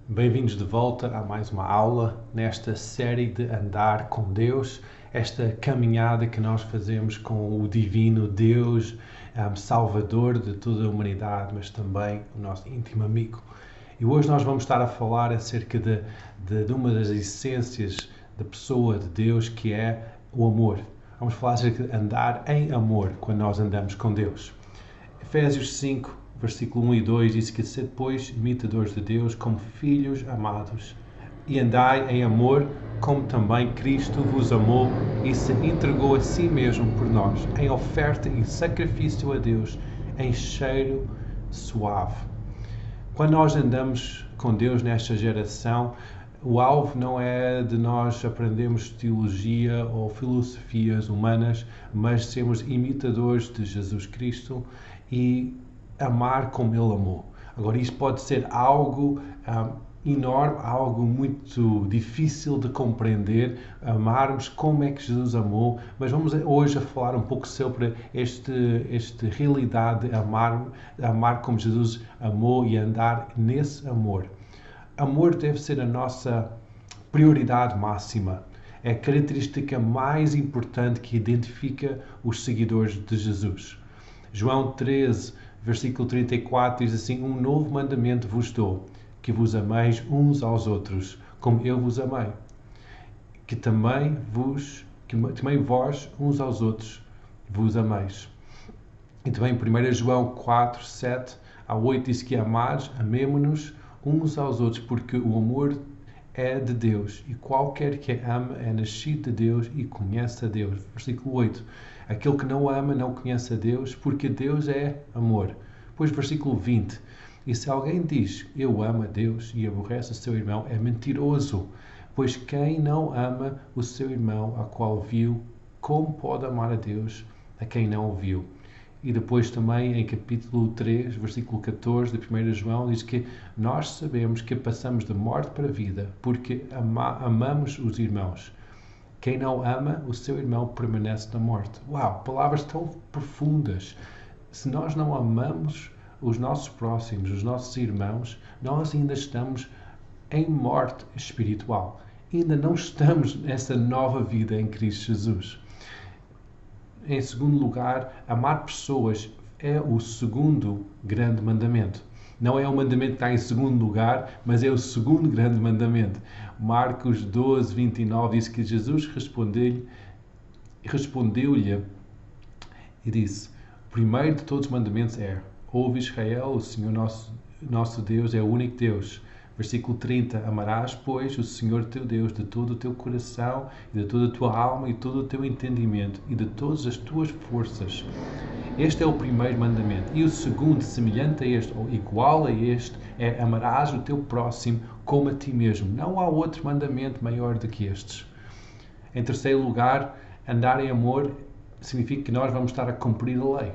Bem-vindos de volta a mais uma aula nesta série de Andar com Deus, esta caminhada que nós fazemos com o Divino Deus, Salvador de toda a humanidade, mas também o nosso íntimo amigo. E hoje nós vamos estar a falar acerca de uma das essências da pessoa de Deus, que é o amor. Vamos falar acerca de andar em amor quando nós andamos com Deus. Efésios 5, versículo 1 e 2 diz que sede, pois, imitadores de Deus como filhos amados, e andai em amor, como também Cristo vos amou e se entregou a si mesmo por nós, em oferta e sacrifício a Deus, em cheiro suave. Quando nós andamos com Deus nesta geração, o alvo não é de nós aprendermos teologia ou filosofias humanas, mas sermos imitadores de Jesus Cristo e amar como Ele amou. Agora, isto pode ser algo enorme, algo muito difícil de compreender, amarmos como é que Jesus amou, mas vamos hoje a falar um pouco sobre esta realidade de amar como Jesus amou e andar nesse amor. Amor deve ser a nossa prioridade máxima. É a característica mais importante que identifica os seguidores de Jesus. João 13, versículo 34 diz assim: um novo mandamento vos dou, que vos ameis uns aos outros, como eu vos amei. Que também vós uns aos outros vos ameis. E também 1 João 4, 7 a 8 diz que amados, amemo-nos uns aos outros, porque o amor é de Deus, e qualquer que ama é nascido de Deus e conhece a Deus. Versículo 8. Aquele que não ama não conhece a Deus, porque Deus é amor. Depois, versículo 20. E se alguém diz, eu amo a Deus, e aborrece o seu irmão, é mentiroso. Pois quem não ama o seu irmão, a qual viu, como pode amar a Deus, a quem não o viu? E depois também em capítulo 3, versículo 14 de 1 João, diz que nós sabemos que passamos de morte para a vida, porque amamos os irmãos. Quem não ama o seu irmão permanece na morte. Uau, palavras tão profundas. Se nós não amamos os nossos próximos, os nossos irmãos, nós ainda estamos em morte espiritual. Ainda não estamos nessa nova vida em Cristo Jesus. Em segundo lugar, amar pessoas é o segundo grande mandamento. Não é o mandamento que está em segundo lugar, mas é o segundo grande mandamento. Marcos 12, 29 diz que Jesus respondeu-lhe e disse: o primeiro de todos os mandamentos é: ouve Israel, o Senhor nosso Deus é o único Deus. Versículo 30, amarás, pois, o Senhor teu Deus de todo o teu coração, e de toda a tua alma, e de todo o teu entendimento, e de todas as tuas forças. Este é o primeiro mandamento. E o segundo, semelhante a este, ou igual a este, é amarás o teu próximo como a ti mesmo. Não há outro mandamento maior do que estes. Em terceiro lugar, andar em amor significa que nós vamos estar a cumprir a lei.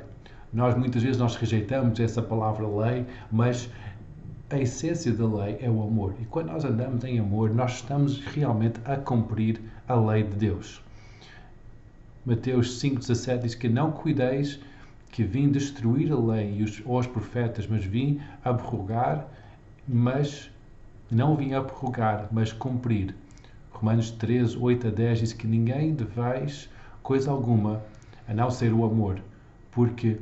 Muitas vezes nós rejeitamos essa palavra lei, mas a essência da lei é o amor. E quando nós andamos em amor, nós estamos realmente a cumprir a lei de Deus. Mateus 5,17 diz que não cuideis que vim destruir a lei ou os profetas, mas vim abrogar, mas não vim abrogar, mas cumprir. Romanos 13, 8 a 10 diz que ninguém deveis coisa alguma, a não ser o amor, porque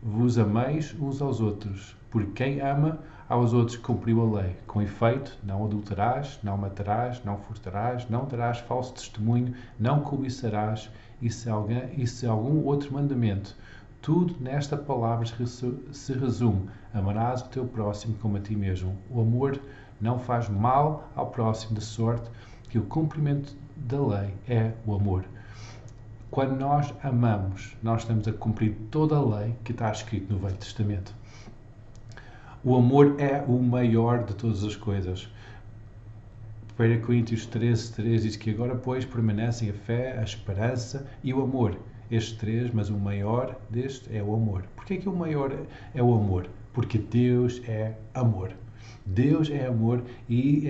vos ameis uns aos outros. Porque quem ama aos outros cumpriu a lei. Com efeito, não adulterarás, não matarás, não furtarás, não darás falso testemunho, não cobiçarás, e se algum outro mandamento. Tudo nesta palavra se resume: amarás o teu próximo como a ti mesmo. O amor não faz mal ao próximo, de sorte que o cumprimento da lei é o amor. Quando nós amamos, nós estamos a cumprir toda a lei que está escrita no Velho Testamento. O amor é o maior de todas as coisas. 1 Coríntios 13, 3 diz que agora, pois, permanecem a fé, a esperança e o amor. Estes três, mas o maior deste é o amor. Porquê que o maior é o amor? Porque Deus é amor. Deus é amor e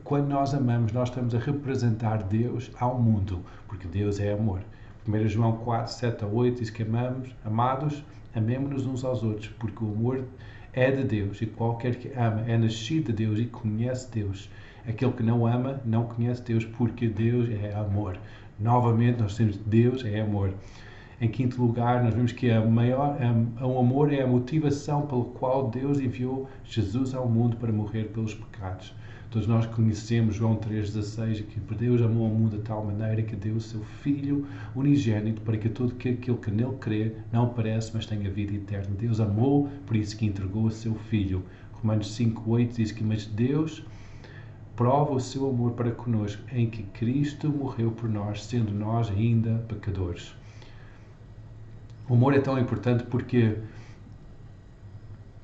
quando nós amamos, nós estamos a representar Deus ao mundo, porque Deus é amor. 1 João 4, 7 a 8 diz que amados, amemo-nos uns aos outros, porque o amor é de Deus, e qualquer que ama é nascido de Deus e conhece Deus. Aquele que não ama não conhece Deus, porque Deus é amor. Novamente, nós temos Deus é amor. Em quinto lugar, nós vemos que o amor é a motivação pela qual Deus enviou Jesus ao mundo para morrer pelos pecados. Todos nós conhecemos João 3,16, que Deus amou o mundo de tal maneira que deu o seu Filho unigênito para que todo aquele que nele crê não pereça, mas tenha vida eterna. Deus amou, por isso que entregou o seu Filho. Romanos 5,8 diz que, mas Deus prova o seu amor para conosco em que Cristo morreu por nós, sendo nós ainda pecadores. O amor é tão importante porque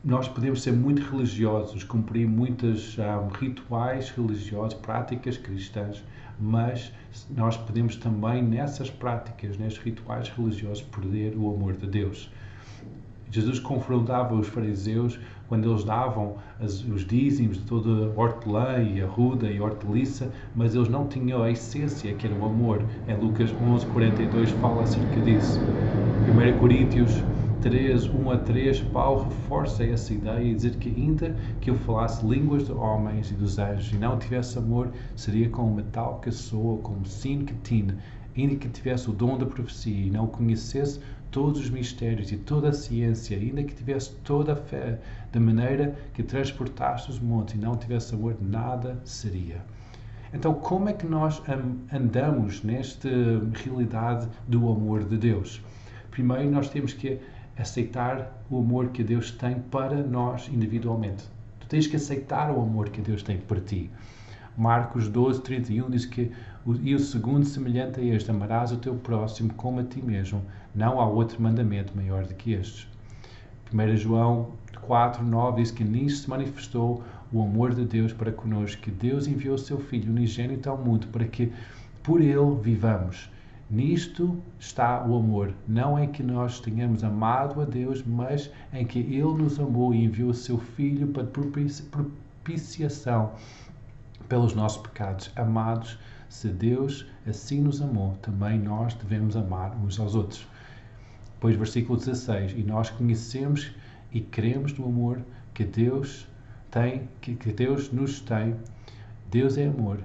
nós podemos ser muito religiosos, cumprir muitos rituais religiosos, práticas cristãs, mas nós podemos também, nessas práticas, nesses rituais religiosos, perder o amor de Deus. Jesus confrontava os fariseus quando eles davam os dízimos de toda a hortelã e a ruda e a hortaliça, mas eles não tinham a essência que era o amor. Em Lucas 11:42 fala acerca disso. 1 Coríntios 3, 1-3, Paulo reforça essa ideia e dizer que ainda que eu falasse línguas de homens e dos anjos e não tivesse amor, seria como metal que soa, como sino que tine. Ainda que tivesse o dom da profecia e não conhecesse todos os mistérios e toda a ciência, ainda que tivesse toda a fé, da maneira que transportaste os montes e não tivesse amor, nada seria. Então, como é que nós andamos nesta realidade do amor de Deus? Primeiro, nós temos que aceitar o amor que Deus tem para nós individualmente. Tu tens que aceitar o amor que Deus tem para ti. Marcos 12:31 diz que e o segundo semelhante a este, amarás o teu próximo como a ti mesmo. Não há outro mandamento maior do que estes. 1 João 4:9 diz que nisto se manifestou o amor de Deus para connosco, que Deus enviou o seu Filho unigênito ao mundo para que por ele vivamos. Nisto está o amor, não em que nós tenhamos amado a Deus, mas em que Ele nos amou e enviou o seu Filho para propiciação pelos nossos pecados. Amados, se Deus assim nos amou, também nós devemos amar uns aos outros. Depois, versículo 16, e nós conhecemos e cremos no amor que Deus tem, que Deus nos tem. Deus é amor,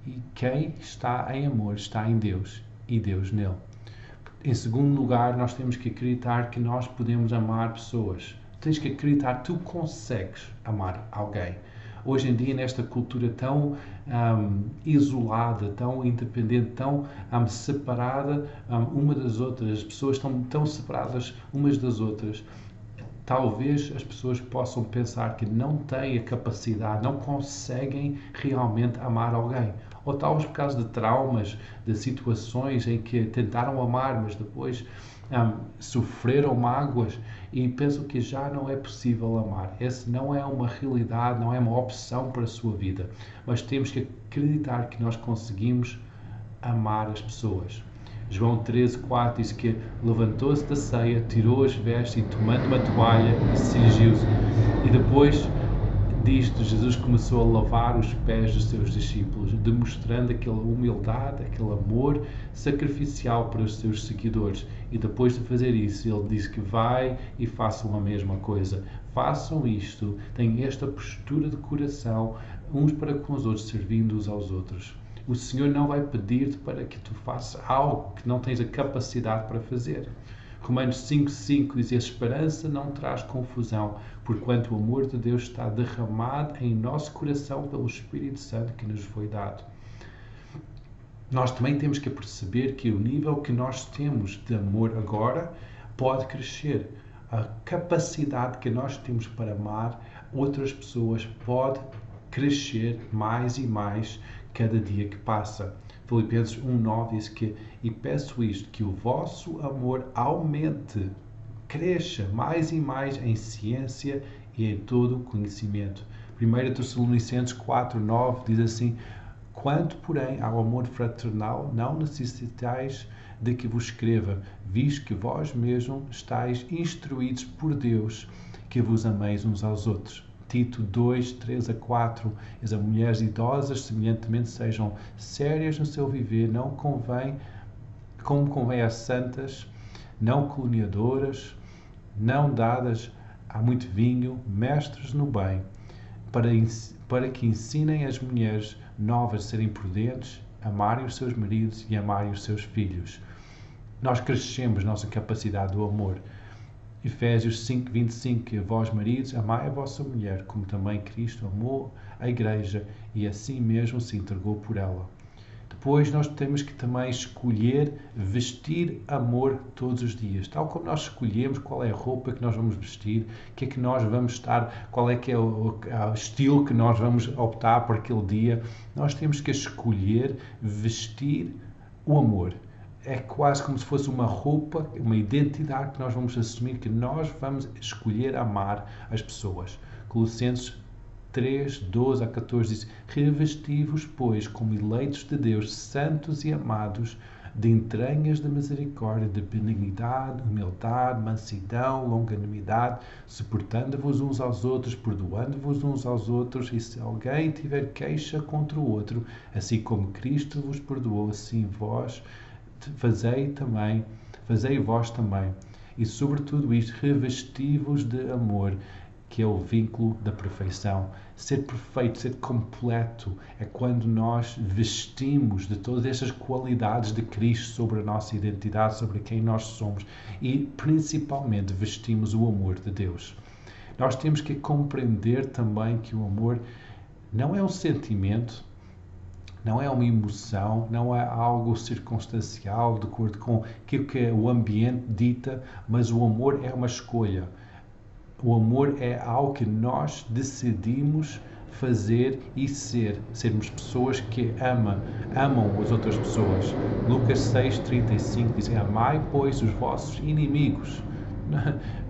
e quem está em amor está em Deus e Deus nele. Em segundo lugar, nós temos que acreditar que nós podemos amar pessoas. Tens que acreditar que tu consegues amar alguém. Hoje em dia, nesta cultura tão isolada, tão independente, tão separada uma das outras, as pessoas estão tão separadas umas das outras, talvez as pessoas possam pensar que não têm a capacidade, não conseguem realmente amar alguém. Ou talvez por causa de traumas, de situações em que tentaram amar, mas depois sofreram mágoas e pensam que já não é possível amar. Essa não é uma realidade, não é uma opção para a sua vida. Mas temos que acreditar que nós conseguimos amar as pessoas. João 13:4 diz que levantou-se da ceia, tirou as vestes e tomando uma toalha, cingiu-se. E depois disto, Jesus começou a lavar os pés dos seus discípulos, demonstrando aquela humildade, aquele amor sacrificial para os seus seguidores. E depois de fazer isso, ele disse que vai e façam a mesma coisa. Façam isto, tenham esta postura de coração, uns para com os outros, servindo uns aos outros. O Senhor não vai pedir-te para que tu faças algo que não tens a capacidade para fazer. Romanos 5:5 diz: a esperança não traz confusão, porquanto o amor de Deus está derramado em nosso coração pelo Espírito Santo que nos foi dado. Nós também temos que perceber que o nível que nós temos de amor agora pode crescer. A capacidade que nós temos para amar outras pessoas pode crescer mais e mais cada dia que passa. Filipenses 1:9 diz que, e peço isto, que o vosso amor aumente, cresça mais e mais em ciência e em todo o conhecimento. 1 Tessalonicenses 4:9 diz assim: quanto, porém, ao amor fraternal, não necessitais de que vos escreva, visto que vós mesmos estáis instruídos por Deus, que vos ameis uns aos outros. Tito 2:3-4, as mulheres idosas, semelhantemente, sejam sérias no seu viver, não convém, como convém às santas, não caluniadoras, não dadas há muito vinho, mestres no bem, para que ensinem as mulheres novas a serem prudentes, amarem os seus maridos e amarem os seus filhos. Nós crescemos nossa capacidade do amor. Efésios 5:25, que vós maridos amai a vossa mulher, como também Cristo amou a igreja e assim mesmo se entregou por ela. Depois nós temos que também escolher vestir amor todos os dias. Tal como nós escolhemos qual é a roupa que nós vamos vestir, o que é que nós vamos estar, qual é que é o estilo que nós vamos optar por aquele dia, nós temos que escolher vestir o amor. É quase como se fosse uma roupa, uma identidade que nós vamos assumir, que nós vamos escolher amar as pessoas. Colossenses 3:12-14 diz: revesti-vos, pois, como eleitos de Deus, santos e amados, de entranhas de misericórdia, de benignidade, humildade, mansidão, longanimidade, suportando-vos uns aos outros, perdoando-vos uns aos outros, e se alguém tiver queixa contra o outro, assim como Cristo vos perdoou, assim vós fazei vós também. E sobretudo isto, revesti-vos de amor, que é o vínculo da perfeição. Ser perfeito, ser completo, é quando nós vestimos de todas estas qualidades de Cristo sobre a nossa identidade, sobre quem nós somos e principalmente vestimos o amor de Deus. Nós temos que compreender também que o amor não é um sentimento, não é uma emoção, não é algo circunstancial, de acordo com aquilo que o ambiente dita, mas o amor é uma escolha. O amor é algo que nós decidimos fazer e sermos pessoas que amam as outras pessoas. Lucas 6:35 diz: amai, pois, os vossos inimigos.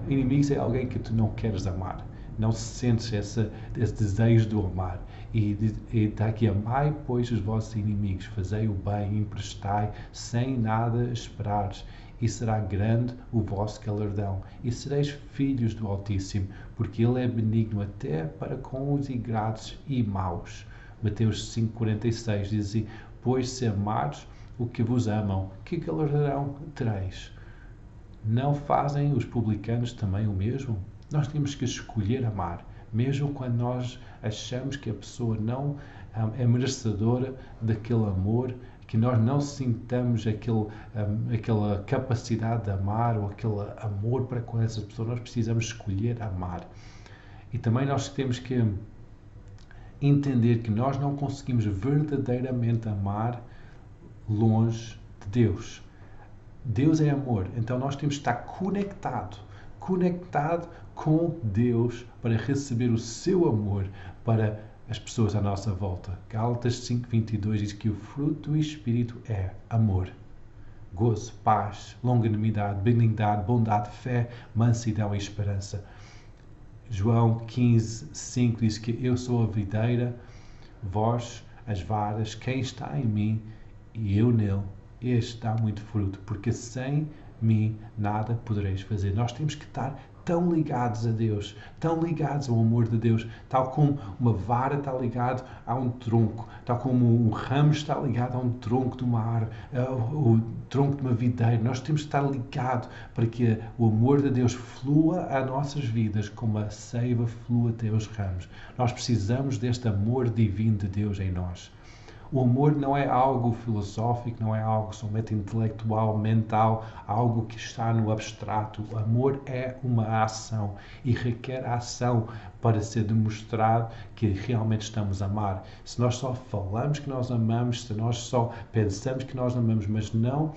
Inimigos é alguém que tu não queres amar. Não sentes esse desejo de amar. E está aqui: amai, pois, os vossos inimigos, fazei o bem, emprestai, sem nada esperares, e será grande o vosso galardão, e sereis filhos do Altíssimo, porque Ele é benigno até para com os ingratos e maus. Mateus 5:46 diz assim: pois se amares o que vos amam, que galardão tereis? Não fazem os publicanos também o mesmo? Nós temos que escolher amar, mesmo quando nós achamos que a pessoa não é merecedora daquele amor, que nós não sintamos aquela capacidade de amar ou aquele amor para com essa pessoa. Nós precisamos escolher amar. E também nós temos que entender que nós não conseguimos verdadeiramente amar longe de Deus. Deus é amor, então nós temos que estar conectado com Deus para receber o seu amor para as pessoas à nossa volta. Gálatas 5:22 diz que o fruto do Espírito é amor, gozo, paz, longanimidade, benignidade, bondade, fé, mansidão e esperança. João 15:5 diz que eu sou a videira, vós as varas, quem está em mim e eu nele, este dá muito fruto, porque sem mim nada podereis fazer. Nós temos que estar tão ligados a Deus, tão ligados ao amor de Deus, tal como uma vara está ligada a um tronco, tal como um ramo está ligado a um tronco de uma árvore, o tronco de uma videira. Nós temos que estar ligados para que o amor de Deus flua às nossas vidas como a seiva flua até os ramos. Nós precisamos deste amor divino de Deus em nós. O amor não é algo filosófico, não é algo somente intelectual, mental, algo que está no abstrato. O amor é uma ação e requer ação para ser demonstrado que realmente estamos a amar. Se nós só falamos que nós amamos, se nós só pensamos que nós amamos, mas não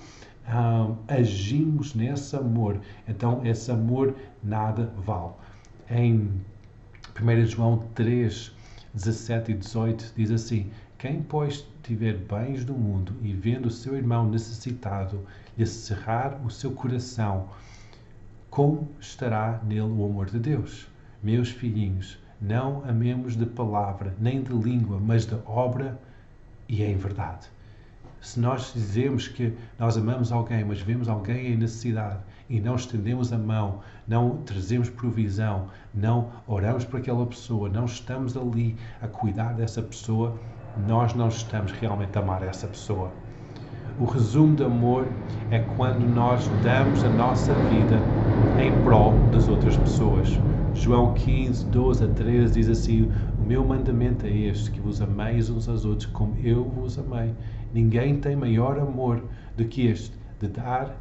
agimos nesse amor, então esse amor nada vale. Em 1 João 3:17-18 diz assim: quem, pois, tiver bens do mundo e vendo o seu irmão necessitado lhe cerrar o seu coração, como estará nele o amor de Deus? Meus filhinhos, não amemos de palavra, nem de língua, mas de obra e em verdade. Se nós dizemos que nós amamos alguém, mas vemos alguém em necessidade e não estendemos a mão, não trazemos provisão, não oramos por aquela pessoa, não estamos ali a cuidar dessa pessoa, nós não estamos realmente a amar essa pessoa. O resumo de amor é quando nós damos a nossa vida em prol das outras pessoas. João 15, 12 a 13 diz assim: o meu mandamento é este, que vos ameis uns aos outros como eu vos amei. Ninguém tem maior amor do que este, de dar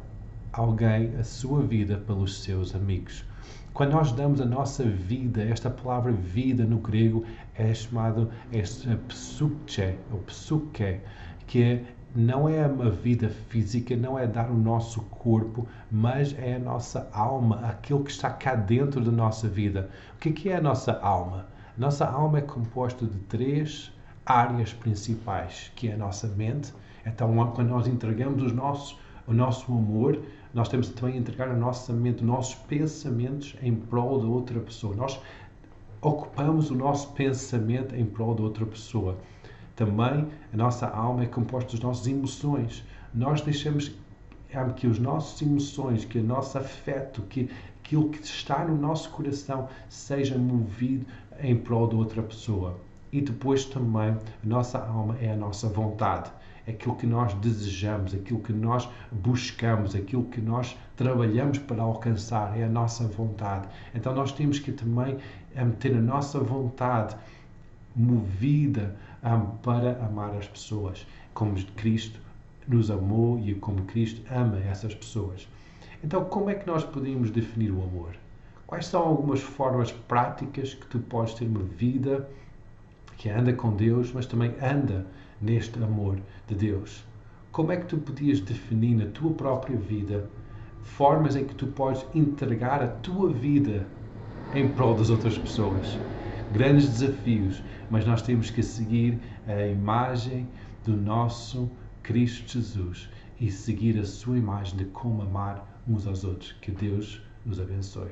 alguém a sua vida pelos seus amigos. Quando nós damos a nossa vida, esta palavra vida no grego é chamado psuche, ou psuche, que não é uma vida física, não é dar o nosso corpo, mas é a nossa alma, aquilo que está cá dentro da nossa vida. O que é a nossa alma? A nossa alma é composta de 3 áreas principais, que é a nossa mente. Então, quando nós entregamos o nosso amor, nós temos que também entregar a nossa mente, os nossos pensamentos em prol da outra pessoa. Nós ocupamos o nosso pensamento em prol da outra pessoa. Também a nossa alma é composta das nossas emoções. Nós deixamos que as nossas emoções, que o nosso afeto, que aquilo que está no nosso coração seja movido em prol de outra pessoa. E depois também a nossa alma é a nossa vontade. É aquilo que nós desejamos, aquilo que nós buscamos, aquilo que nós trabalhamos para alcançar, é a nossa vontade. Então nós temos que também ter a nossa vontade movida para amar as pessoas, como Cristo nos amou e como Cristo ama essas pessoas. Então, como é que nós podemos definir o amor? Quais são algumas formas práticas que tu podes ter uma vida que anda com Deus, mas também anda neste amor de Deus? Como é que tu podias definir na tua própria vida formas em que tu podes entregar a tua vida em prol das outras pessoas? Grandes desafios, mas nós temos que seguir a imagem do nosso Cristo Jesus e seguir a sua imagem de como amar uns aos outros. Que Deus nos abençoe.